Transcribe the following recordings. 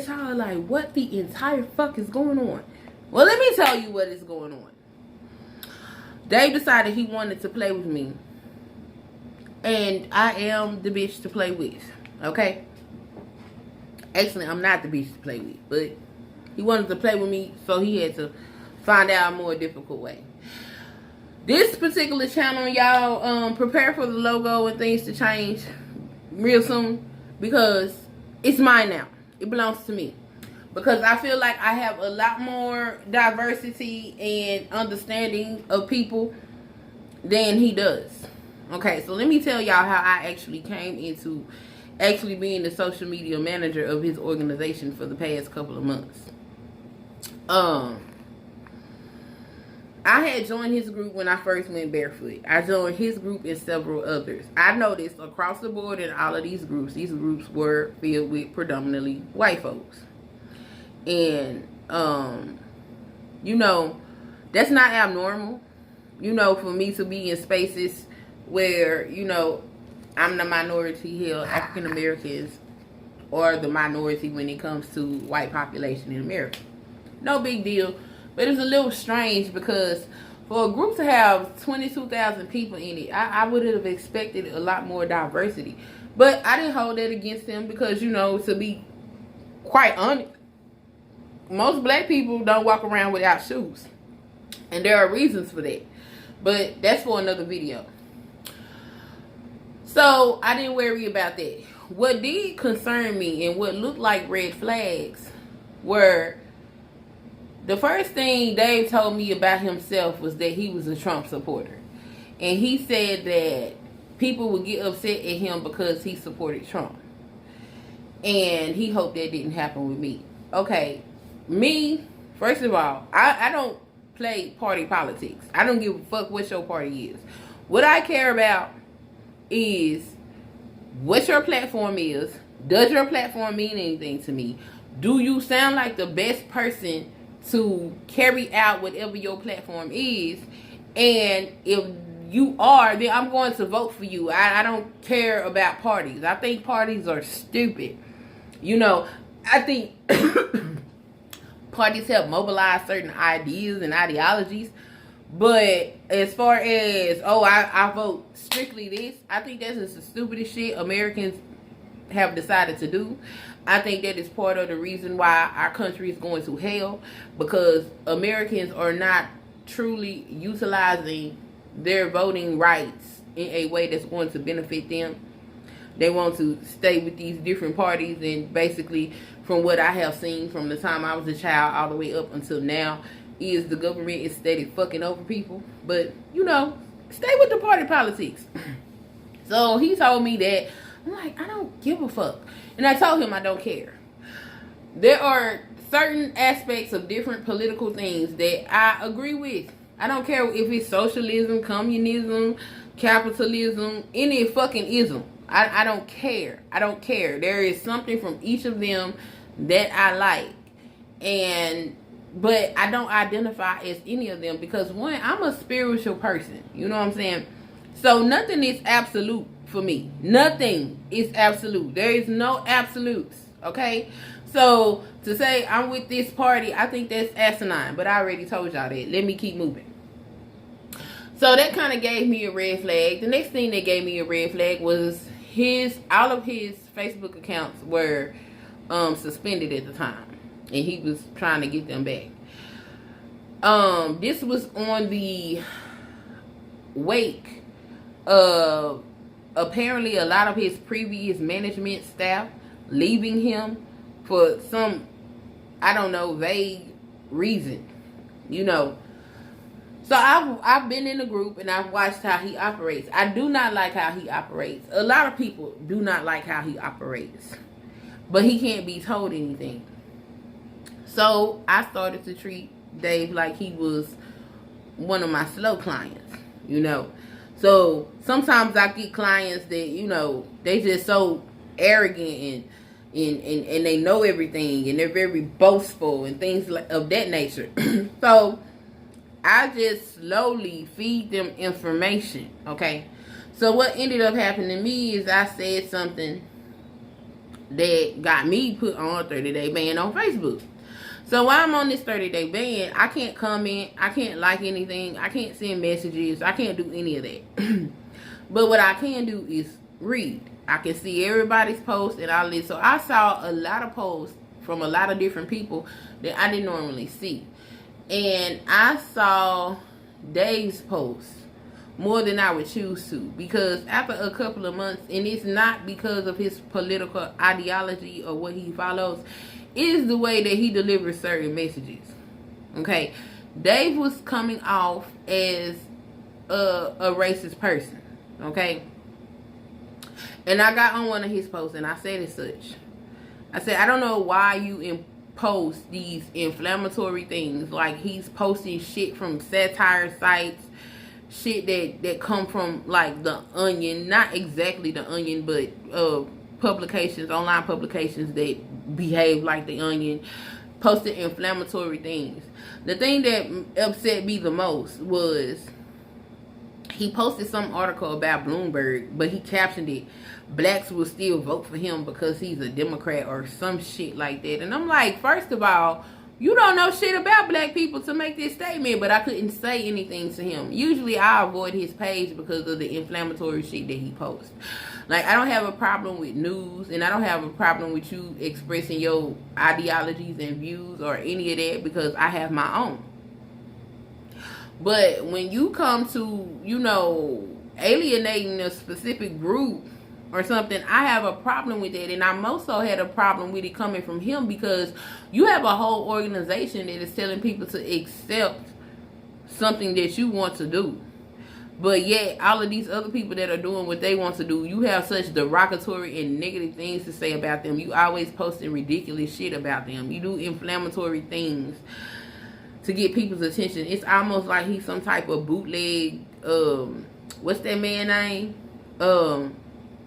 bet y'all are like, what the entire fuck is going on? Well, let me tell you what is going on. Dave decided he wanted to play with me. And I am the bitch to play with. Okay? Actually, I'm not the bitch to play with. But he wanted to play with me, so he had to find out a more difficult way. This particular channel, y'all, prepare for the logo and things to change real soon. Because it's mine now. It belongs to me. Because I feel like I have a lot more diversity and understanding of people than he does. Okay, so let me tell y'all how I actually came into actually being the social media manager of his organization for the past couple of months. I had joined his group when I first went barefoot. I joined his group and several others. I noticed across the board in all of these groups were filled with predominantly white folks. And, you know, that's not abnormal, you know, for me to be in spaces where, you know, I'm the minority here, African Americans, or the minority when it comes to white population in America. No big deal, but it's a little strange because for a group to have 22,000 people in it, I would have expected a lot more diversity. But I didn't hold that against them because, you know, to be quite honest, most black people don't walk around without shoes. And there are reasons for that. But that's for another video. So, I didn't worry about that. What did concern me and what looked like red flags were, the first thing Dave told me about himself was that he was a Trump supporter. And he said that people would get upset at him because he supported Trump. And he hoped that didn't happen with me. Okay. Me, first of all, I don't play party politics. I don't give a fuck what your party is. What I care about is what your platform is. Does your platform mean anything to me? Do you sound like the best person to carry out whatever your platform is? And if you are, then I'm going to vote for you. I don't care about parties. I think parties are stupid. You know, I think parties help mobilize certain ideas and ideologies. But as far as, oh, I vote strictly this, I think that's just the stupidest shit Americans have decided to do. I think that is part of the reason why our country is going to hell. Because Americans are not truly utilizing their voting rights in a way that's going to benefit them. They want to stay with these different parties, and basically, from what I have seen from the time I was a child all the way up until now, is the government is steady fucking over people. But, you know, stay with the party politics. So he told me that. I'm like, I don't give a fuck. And I told him I don't care. There are certain aspects of different political things that I agree with. I don't care if it's socialism, communism, capitalism, any fucking ism. I don't care. I don't care. There is something from each of them that I like. But I don't identify as any of them because, one, I'm a spiritual person. You know what I'm saying? So nothing is absolute for me. Nothing is absolute. There is no absolutes. Okay? So to say I'm with this party, I think that's asinine. But I already told y'all that. Let me keep moving. So that kind of gave me a red flag. The next thing that gave me a red flag was all of his Facebook accounts were suspended at the time. And he was trying to get them back. This was on the wake of apparently a lot of his previous management staff leaving him for some, I don't know, vague reason. You know. So I've been in the group and I've watched how he operates. I do not like how he operates. A lot of people do not like how he operates. But he can't be told anything. So I started to treat Dave like he was one of my slow clients, you know. So sometimes I get clients that, you know, they just so arrogant and they know everything and they're very boastful and things of that nature. So I just slowly feed them information, okay? So what ended up happening to me is I said something that got me put on a 30-day ban on Facebook. So while I'm on this 30-day ban, I can't comment, I can't like anything, I can't send messages, I can't do any of that. But what I can do is read. I can see everybody's posts and all this. So I saw a lot of posts from a lot of different people that I didn't normally see. And I saw Dave's post more than I would choose to, because after a couple of months, and it's not because of his political ideology or what he follows, it is the way that he delivers certain messages. Okay, Dave was coming off as a racist person. Okay, and I got on one of his posts and I said as such. I said, I don't know why you post these inflammatory things. Like, he's posting shit from satire sites, shit that come from like the Onion, not exactly the Onion, but publications, online publications that behave like the Onion, posted inflammatory things. The thing that upset me the most was he posted some article about Bloomberg, but he captioned it, "Blacks will still vote for him because he's a Democrat," or some shit like that. And I'm like, first of all, you don't know shit about black people to make this statement. But I couldn't say anything to him. Usually I avoid his page because of the inflammatory shit that he posts. Like, I don't have a problem with news, and I don't have a problem with you expressing your ideologies and views or any of that, because I have my own. But when you come to, you know, alienating a specific group or something, I have a problem with that. And I'm also had a problem with it coming from him, because you have a whole organization that is telling people to accept something that you want to do. But yet, all of these other people that are doing what they want to do, you have such derogatory and negative things to say about them. You always posting ridiculous shit about them. You do inflammatory things to get people's attention. It's almost like he's some type of bootleg, what's that man name?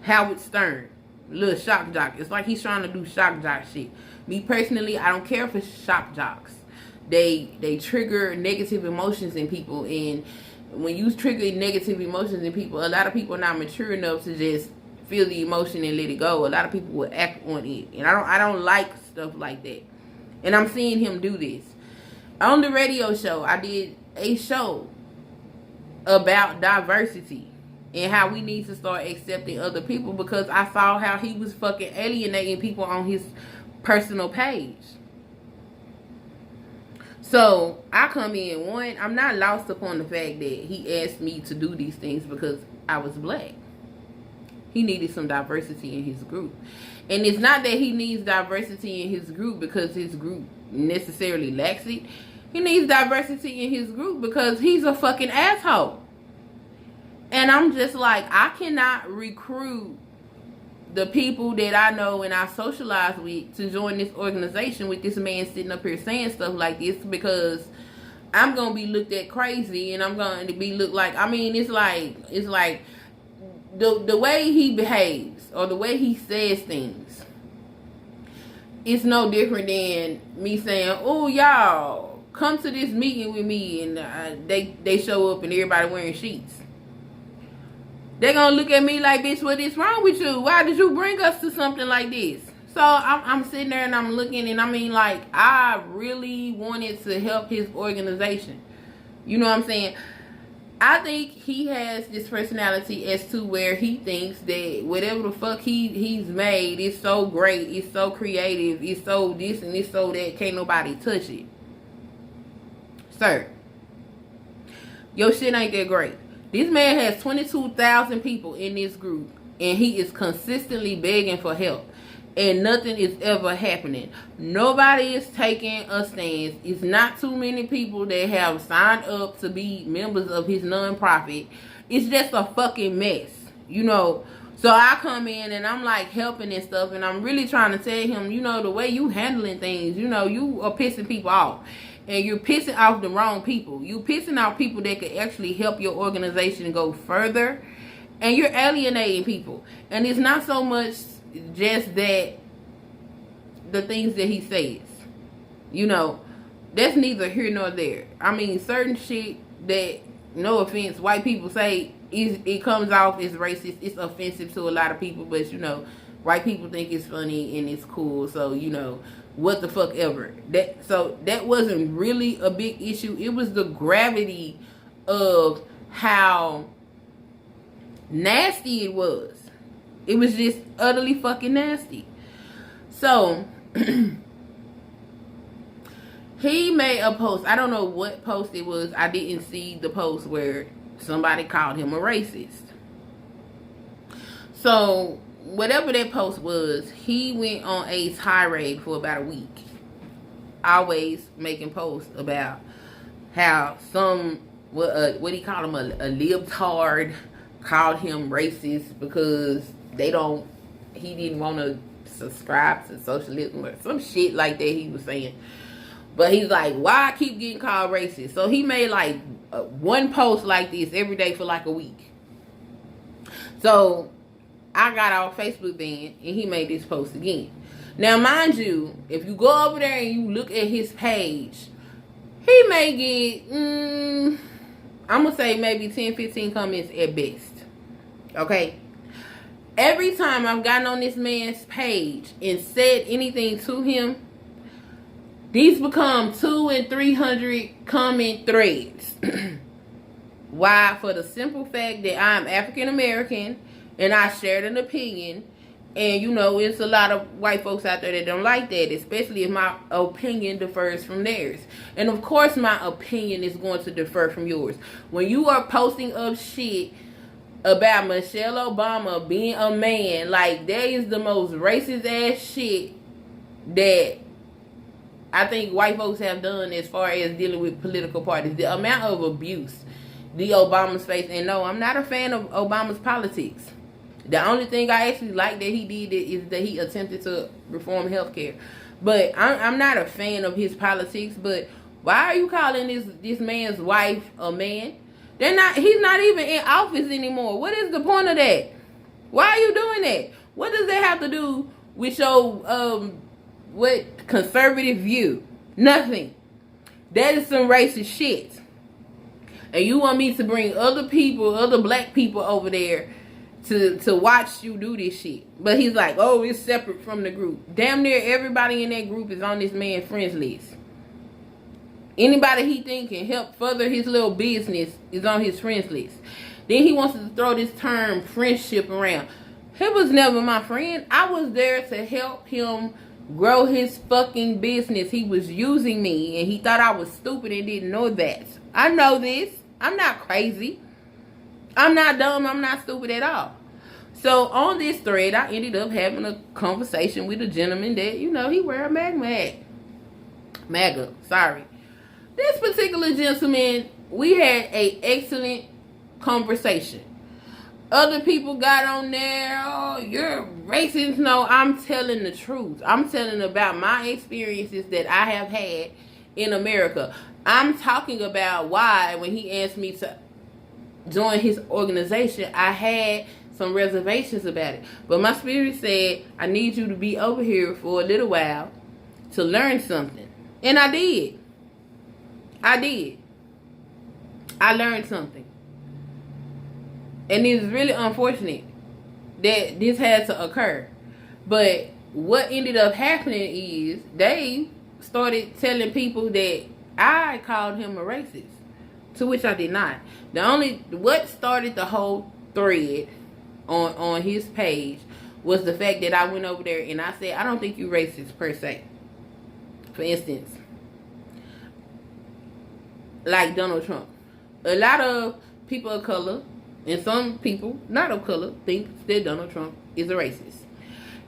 Howard Stern, little shock jock. It's like he's trying to do shock jock shit. Me personally, I don't care for shock jocks. They trigger negative emotions in people, and when you trigger negative emotions in people, a lot of people are not mature enough to just feel the emotion and let it go. A lot of people will act on it, and I don't like stuff like that. And I'm seeing him do this. On the radio show, I did a show about diversity and how we need to start accepting other people, because I saw how he was fucking alienating people on his personal page. So I come in, one, I'm not lost upon the fact that he asked me to do these things because I was black. He needed some diversity in his group. And it's not that he needs diversity in his group because his group necessarily lacks it. He needs diversity in his group because he's a fucking asshole. And I'm just like, I cannot recruit the people that I know and I socialize with to join this organization with this man sitting up here saying stuff like this, because I'm going to be looked at crazy, and I'm going to be looked like, I mean, it's like the way he behaves or the way he says things, it's no different than me saying, oh, y'all, come to this meeting with me, and they show up and everybody wearing sheets. They're going to look at me like, bitch, what is wrong with you? Why did you bring us to something like this? So I'm sitting there and I'm looking, and I mean, like, I really wanted to help his organization. You know what I'm saying? I think he has this personality as to where he thinks that whatever the fuck he's made is so great, it's so creative, it's so this and it's so that, can't nobody touch it. Sir, your shit ain't that great. This man has 22,000 people in this group, and he is consistently begging for help, and nothing is ever happening. Nobody is taking a stance. It's not too many people that have signed up to be members of his nonprofit. It's just a fucking mess, you know. So I come in and I'm like helping and stuff, and I'm really trying to tell him, you know, the way you handling things, you know, you are pissing people off. And you're pissing off the wrong people. You're pissing off people that could actually help your organization go further. And you're alienating people. And it's not so much just that the things that he says. You know, that's neither here nor there. I mean, certain shit that, no offense, white people say, it comes off as racist. It's offensive to a lot of people. But, you know, white people think it's funny and it's cool, so you know, what the fuck ever. That wasn't really a big issue. It was the gravity of how nasty it was. It was just utterly fucking nasty. So he made a post. I don't know what post it was. I didn't see the post where somebody called him a racist. So whatever that post was, he went on a tirade for about a week, always making posts about how some what he called him, a libtard, called him racist because he didn't want to subscribe to socialism or some shit like that he was saying. But he's like, why I keep getting called racist? So he made like one post like this every day for like a week. So I got off Facebook ban and he made this post again. Now mind you, if you go over there and you look at his page, he may get, I'm going to say maybe 10, 15 comments at best. Okay? Every time I've gotten on this man's page and said anything to him, these become 200 and 300 comment threads. Why? For the simple fact that I'm African American and I shared an opinion. And you know, it's a lot of white folks out there that don't like that, especially if my opinion differs from theirs. And of course my opinion is going to differ from yours. When you are posting up shit about Michelle Obama being a man, like that is the most racist ass shit that I think white folks have done as far as dealing with political parties. The amount of abuse the Obamas face. And no, I'm not a fan of Obama's politics. The only thing I actually like that he did is that he attempted to reform healthcare. But I'm not a fan of his politics. But why are you calling this man's wife a man? He's not even in office anymore. What is the point of that? Why are you doing that? What does that have to do with your conservative view? Nothing. That is some racist shit. And you want me to bring other black people over there to watch you do this shit. But he's like, oh, it's separate from the group. Damn near everybody in that group is on this man's friends list. Anybody he think can help further his little business is on his friends list. Then he wants to throw this term friendship around. He was never my friend. I was there to help him grow his fucking business. He was using me and he thought I was stupid and didn't know that. I know this. I'm not crazy. I'm not dumb. I'm not stupid at all. So on this thread, I ended up having a conversation with a gentleman that, you know, he wear a MAGA. Sorry. This particular gentleman, we had an excellent conversation. Other people got on there, oh, you're racist. No, I'm telling the truth. I'm telling about my experiences that I have had in America. I'm talking about why when he asked me to join his organization, I had some reservations about it. But my spirit said, I need you to be over here for a little while to learn something. And I did. I learned something. And it's really unfortunate that this had to occur. But what ended up happening is they started telling people that I called him a racist. To which I did not. What started the whole thread on his page was the fact that I went over there and I said, I don't think you're racist per se. For instance, like Donald Trump. A lot of people of color and some people not of color think that Donald Trump is a racist.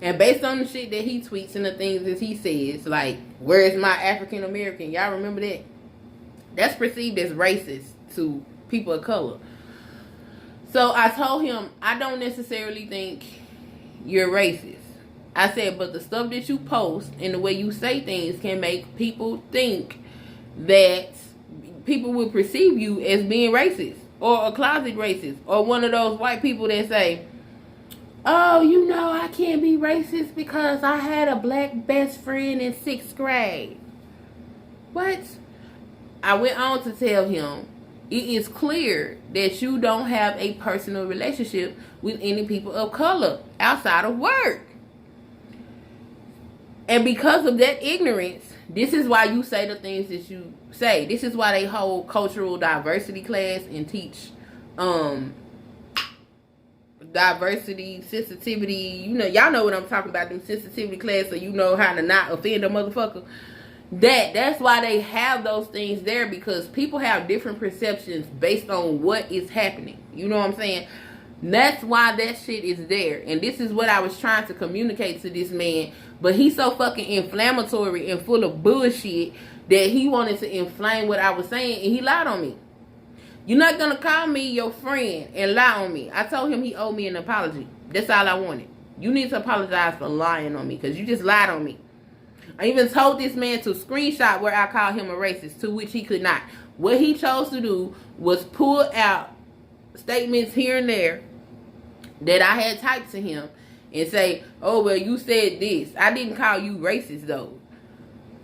And based on the shit that he tweets and the things that he says, like, where is my African American? Y'all remember that? That's perceived as racist to people of color. So I told him, I don't necessarily think you're racist. I said, but the stuff that you post and the way you say things can make people think that people will perceive you as being racist or a closet racist or one of those white people that say, oh, you know, I can't be racist because I had a black best friend in 6th grade. What? I went on to tell him, it is clear that you don't have a personal relationship with any people of color outside of work. And because of that ignorance, this is why you say the things that you say. This is why they hold cultural diversity class and teach diversity, sensitivity. You know, y'all know what I'm talking about, the sensitivity class, so you know how to not offend a motherfucker. That's why they have those things there, because people have different perceptions based on what is happening. You know what I'm saying? That's why that shit is there. And this is what I was trying to communicate to this man. But he's so fucking inflammatory and full of bullshit that he wanted to inflame what I was saying, and he lied on me. You're not gonna call me your friend and lie on me. I told him he owed me an apology. That's all I wanted. You need to apologize for lying on me, because you just lied on me. I even told this man to screenshot where I called him a racist, to which he could not. What he chose to do was pull out statements here and there that I had typed to him and say, oh, well, you said this. I didn't call you racist, though.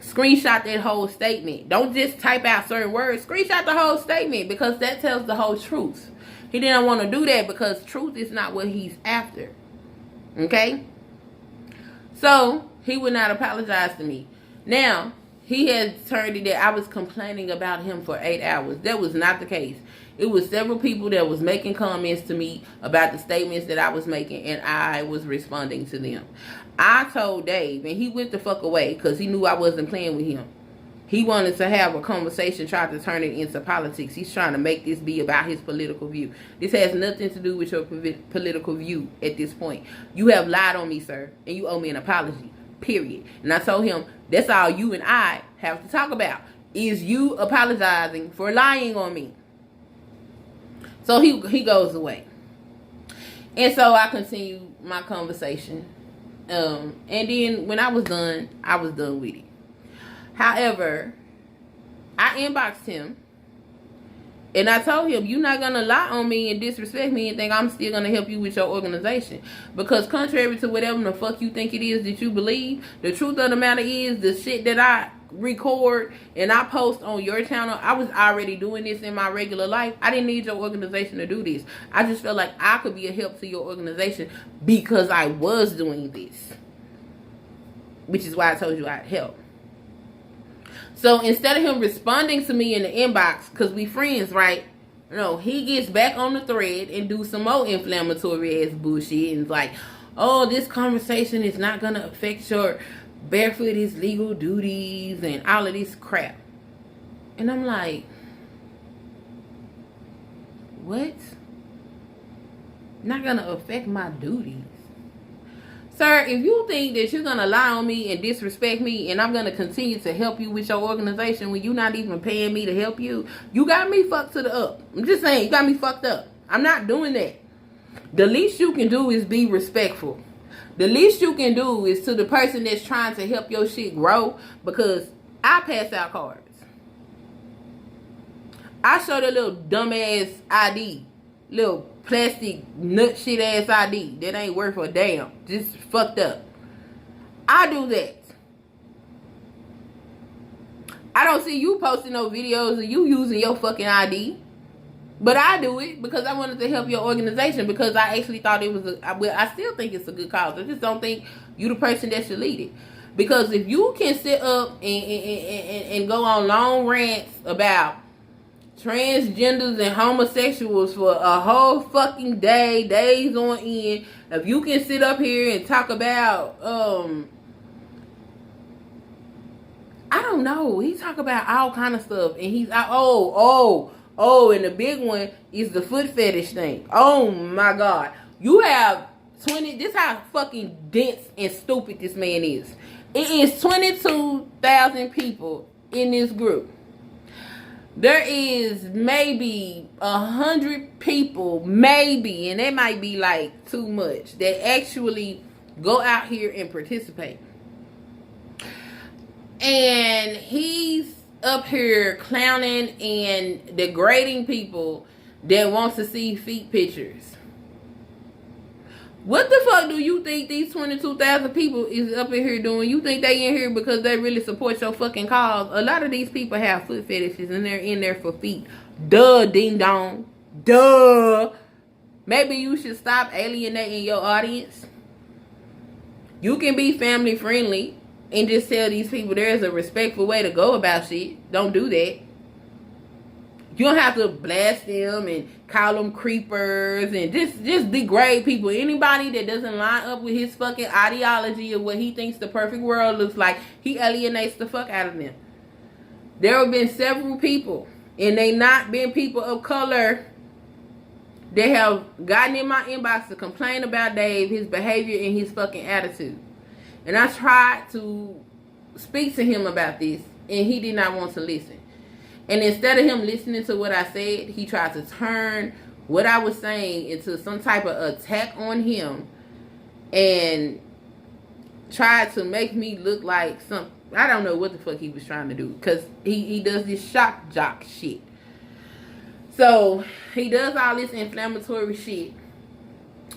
Screenshot that whole statement. Don't just type out certain words. Screenshot the whole statement, because that tells the whole truth. He didn't want to do that because truth is not what he's after. Okay? So, he would not apologize to me. Now, he had turned it that I was complaining about him for 8 hours. That was not the case. It was several people that was making comments to me about the statements that I was making, and I was responding to them. I told Dave, and he went the fuck away because he knew I wasn't playing with him. He wanted to have a conversation, tried to turn it into politics. He's trying to make this be about his political view. This has nothing to do with your political view at this point. You have lied on me, sir, and you owe me an apology, period. And I told him, that's all you and I have to talk about, is you apologizing for lying on me. So he goes away. And so I continue my conversation. And then when I was done with it. However, I inboxed him. And I told him, you're not going to lie on me and disrespect me and think I'm still going to help you with your organization. Because contrary to whatever the fuck you think it is that you believe, the truth of the matter is the shit that I record and I post on your channel, I was already doing this in my regular life. I didn't need your organization to do this. I just felt like I could be a help to your organization because I was doing this. Which is why I told you I'd help. So instead of him responding to me in the inbox, because we friends, right? No, he gets back on the thread and do some more inflammatory ass bullshit and is like, oh, this conversation is not going to affect your barefoot is legal duties and all of this crap. And I'm like, what? Not going to affect my duties? Sir, if you think that you're going to lie on me and disrespect me and I'm going to continue to help you with your organization when you're not even paying me to help you, you got me fucked to the up. I'm just saying, you got me fucked up. I'm not doing that. The least you can do is be respectful. The least you can do is to the person that's trying to help your shit grow, because I pass out cards. I show the little dumbass ID, little plastic nut shit ass ID that ain't worth a damn, just fucked up. I do that. I don't see you posting no videos of you using your fucking ID, but I do it because I wanted to help your organization, because I actually thought it was I still think it's a good cause. I just don't think you the person that should lead it. Because if you can sit up and go on long rants about transgenders and homosexuals for a whole fucking day, days on end, if you can sit up here and talk about I don't know, he talk about all kind of stuff, and he's and the big one is the foot fetish thing. Oh my God, you have 20. This how fucking dense and stupid this man is. It is 22,000 people in this group. There is maybe 100 people, maybe, and that might be like too much, that actually go out here and participate. And he's up here clowning and degrading people that wants to see feet pictures. What the fuck do you think these 22,000 people is up in here doing? You think they in here because they really support your fucking cause? A lot of these people have foot fetishes and they're in there for feet. Duh, ding dong. Duh. Maybe you should stop alienating your audience. You can be family friendly. and just tell these people there's a respectful way to go about shit. Don't do that. You don't have to blast them and call them creepers and just degrade people. Anybody that doesn't line up with his fucking ideology of what he thinks the perfect world looks like, he alienates the fuck out of them. There have been several people, and they not been people of color, that have gotten in my inbox to complain about Dave, his behavior, and his fucking attitude. And I tried to speak to him about this, and he did not want to listen. And instead of him listening to what I said, he tried to turn what I was saying into some type of attack on him and tried to make me look like some, I don't know what the fuck he was trying to do, because he does this shock jock shit. So he does all this inflammatory shit,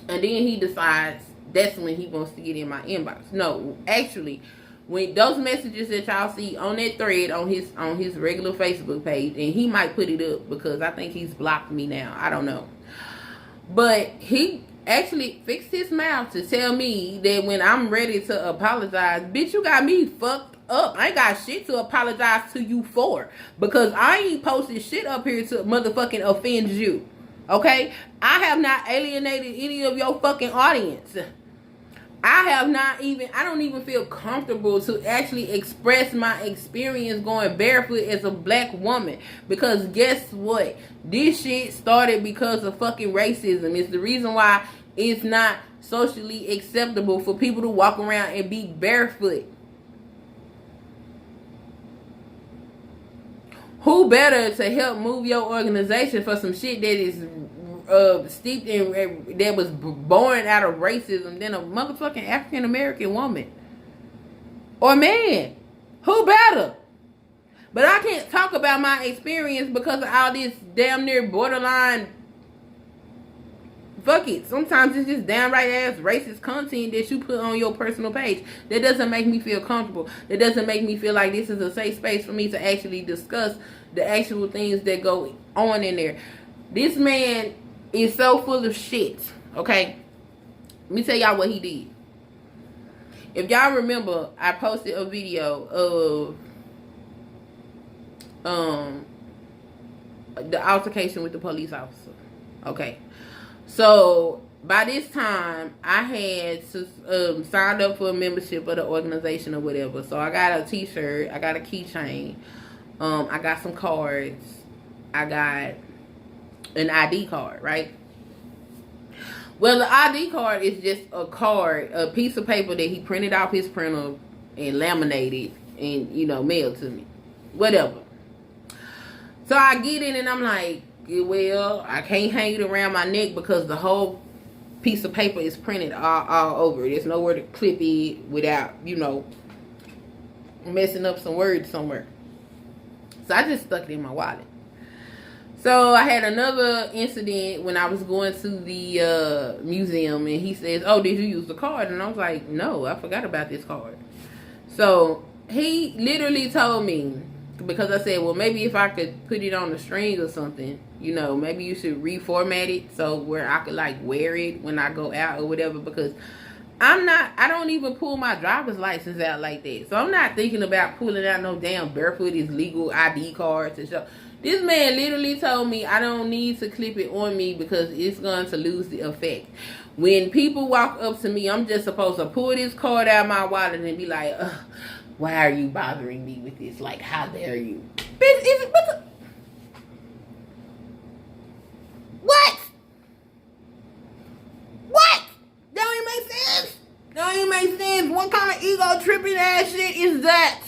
and then he decides that's when he wants to get in my inbox. No, actually, when those messages that y'all see on that thread on his regular Facebook page, and he might put it up because I think he's blocked me now. I don't know. But he actually fixed his mouth to tell me that when I'm ready to apologize, bitch, you got me fucked up. I ain't got shit to apologize to you for, because I ain't posted shit up here to motherfucking offend you. Okay? I have not alienated any of your fucking audience. I don't even feel comfortable to actually express my experience going barefoot as a black woman. Because guess what? This shit started because of fucking racism. It's the reason why it's not socially acceptable for people to walk around and be barefoot. Who better to help move your organization for some shit that is steeped in, that was born out of racism, than a motherfucking African American woman or man? Who better? But I can't talk about my experience because of all this damn near borderline, fuck it, sometimes it's just downright ass racist content that you put on your personal page. That doesn't make me feel comfortable. That doesn't make me feel like this is a safe space for me to actually discuss the actual things that go on in there. This man is so full of shit. Okay, let me tell y'all what he did. If y'all remember, I posted a video of the altercation with the police officer. Okay, so by this time I had to signed up for a membership of the organization or whatever. So I got a t-shirt, I got a keychain, I got some cards, I got an ID card, right? Well, the ID card is just a card, a piece of paper that he printed off his printer and laminated and, you know, mailed to me. Whatever. So I get in and I'm like, well, I can't hang it around my neck because the whole piece of paper is printed all over. There's nowhere to clip it without, you know, messing up some words somewhere. So I just stuck it in my wallet. So I had another incident when I was going to the museum, and he says, oh, did you use the card? And I was like, no, I forgot about this card. So he literally told me, because I said, well, maybe if I could put it on a string or something, you know, maybe you should reformat it so where I could like wear it when I go out or whatever, because I don't even pull my driver's license out like that. So I'm not thinking about pulling out no damn barefoot is legal ID card to show. This man literally told me I don't need to clip it on me because it's going to lose the effect. When people walk up to me, I'm just supposed to pull this card out of my wallet and be like, ugh, why are you bothering me with this? Like, how dare you? Bitch, what? What? That don't even make sense. That don't even make sense. What kind of ego tripping ass shit is that?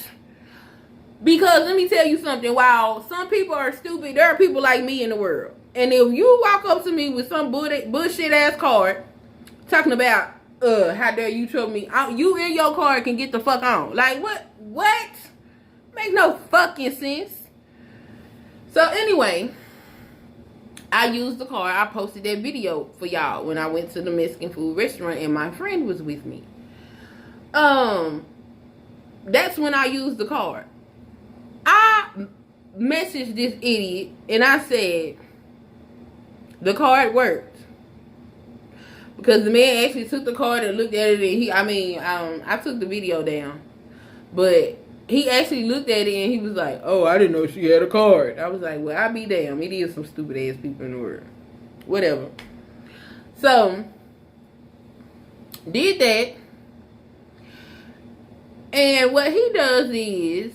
Because let me tell you something. While some people are stupid, there are people like me in the world. And if you walk up to me with some bullshit ass card talking about, how dare you trouble me, you and your card can get the fuck on. Like, what? Make no fucking sense. So anyway, I used the card. I posted that video for y'all when I went to the Mexican food restaurant and my friend was with me. That's when I used the card. I messaged this idiot and I said the card worked, because the man actually took the card and looked at it, and I took the video down. But he actually looked at it and he was like, oh, I didn't know she had a card. I was like, well, I'll be damned. It is some stupid ass people in the world. Whatever. So, did that. And what he does is,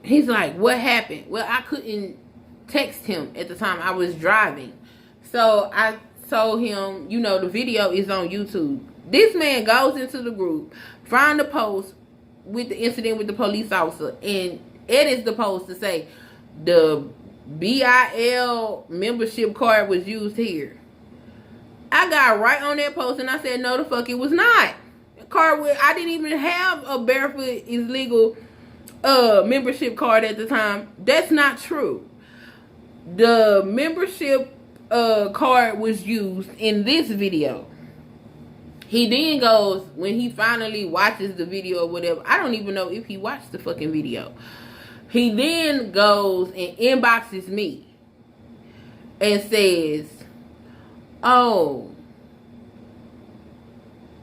he's like, what happened? Well, I couldn't text him at the time. I was driving. So, I told him, you know, the video is on YouTube. This man goes into the group, finds the post with the incident with the police officer, and edits the post to say, the BIL membership card was used here. I got right on that post and I said, no, the fuck it was not. I didn't even have a Barefoot is Legal membership card at the time. That's not true. The membership card was used in this video. He then goes, when he finally watches the video or whatever, I don't even know if he watched the fucking video. He then goes and inboxes me and says, oh,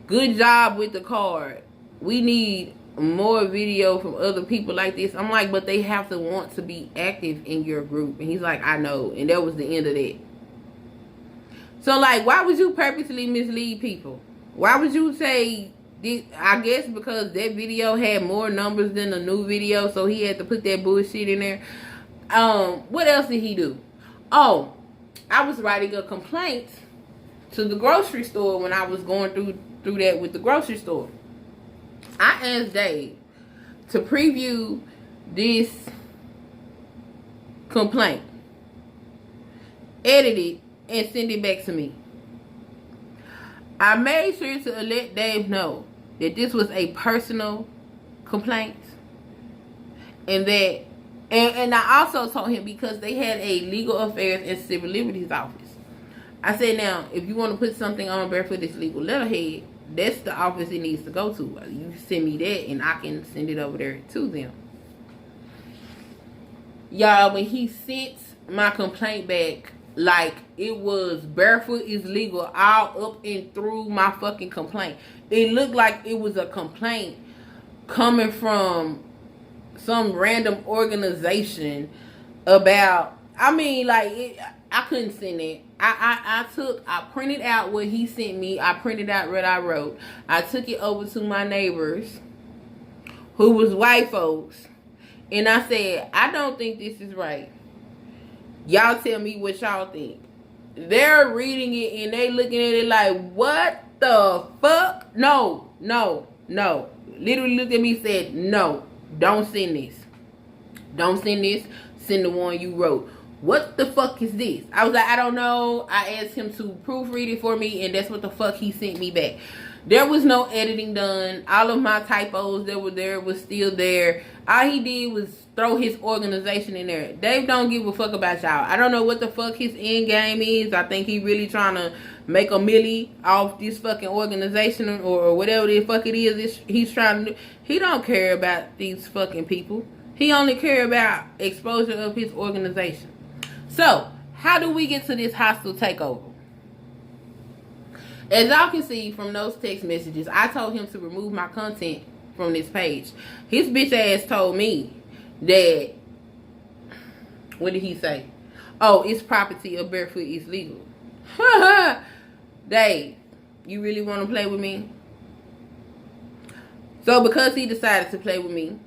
good job with the card. We need more video from other people like this. I'm like, but they have to want to be active in your group. And he's like, I know. And that was the end of that. So, like, why would you purposely mislead people? Why would you say, I guess because that video had more numbers than the new video, so he had to put that bullshit in there. What else did he do? Oh, I was writing a complaint to the grocery store when I was going through that with the grocery store. I asked Dave to preview this complaint, edit it, and send it back to me. I made sure to let Dave know that this was a personal complaint, and that, and I also told him, because they had a legal affairs and civil liberties office. I said, now, if you want to put something on Barefoot is Legal letterhead, that's the office it needs to go to. You send me that, and I can send it over there to them. Y'all, when he sent my complaint back, like it was Barefoot is Legal all up and through my fucking complaint. It looked like it was a complaint coming from some random organization about, I mean, like, I couldn't send it. I printed out what he sent me. I printed out what I wrote. I took it over to my neighbors, who was white folks, and I said, I don't think this is right. Y'all tell me what y'all think. They're reading it and they looking at it like, what the fuck? No. Literally looked at me and said, no, don't send this. Don't send this. Send the one you wrote. What the fuck is this? I was like, I don't know. I asked him to proofread it for me, and that's what the fuck he sent me back. There was no editing done. All of my typos that were there was still there. All he did was throw his organization in there. Dave don't give a fuck about y'all. I don't know what the fuck his end game is. I think he really trying to make a milli off this fucking organization or whatever the fuck it is he's trying to do. He don't care about these fucking people. He only care about exposure of his organization. So, how do we get to this hostile takeover? As y'all can see from those text messages, I told him to remove my content from this page. His bitch ass told me that, what did he say? Oh, it's property of Barefoot is Legal. Dave, you really want to play with me? So because he decided to play with me,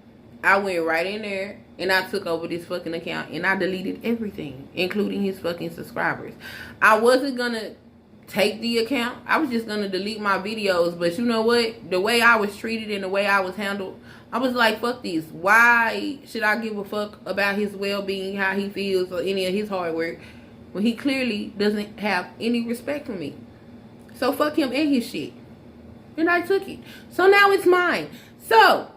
I went right in there and I took over this fucking account and I deleted everything, including his fucking subscribers. I wasn't gonna take the account. I was just gonna delete my videos, but you know what? The way I was treated and the way I was handled, I was like, fuck this. Why should I give a fuck about his well-being, how he feels, or any of his hard work, when he clearly doesn't have any respect for me? So fuck him and his shit. And I took it. So now it's mine. So,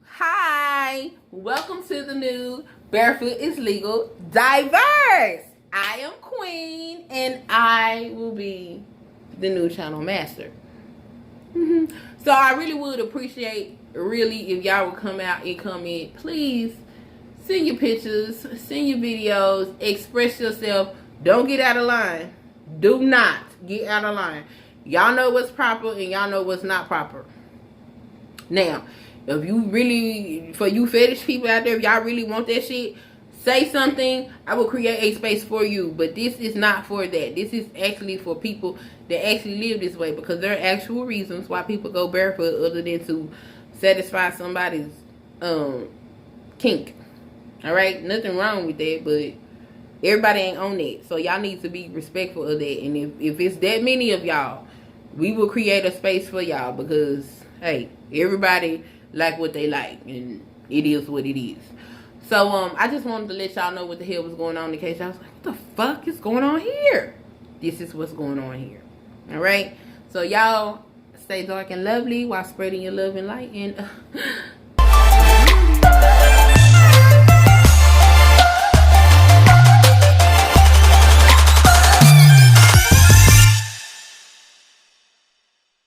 hi. Welcome to the new Barefoot is Legal Diverse. I am Queen, and I will be the new channel master. So I really would appreciate, really, if y'all would come out and comment. Please send your pictures, send your videos, express yourself. Don't get out of line. Do not get out of line. Y'all know what's proper and y'all know what's not proper. Now, If you really, for you fetish people out there, if y'all really want that shit, say something. I will create a space for you. But this is not for that. This is actually for people that actually live this way, because there are actual reasons why people go barefoot other than to satisfy somebody's kink. Alright? Nothing wrong with that, but everybody ain't on that. So y'all need to be respectful of that. And if it's that many of y'all, we will create a space for y'all, because hey, everybody like what they like, and it is what it is. So I just wanted to let y'all know what the hell was going on, in case y'all was like, what the fuck is going on here? This is what's going on here. Alright? So y'all stay dark and lovely while spreading your love and light, and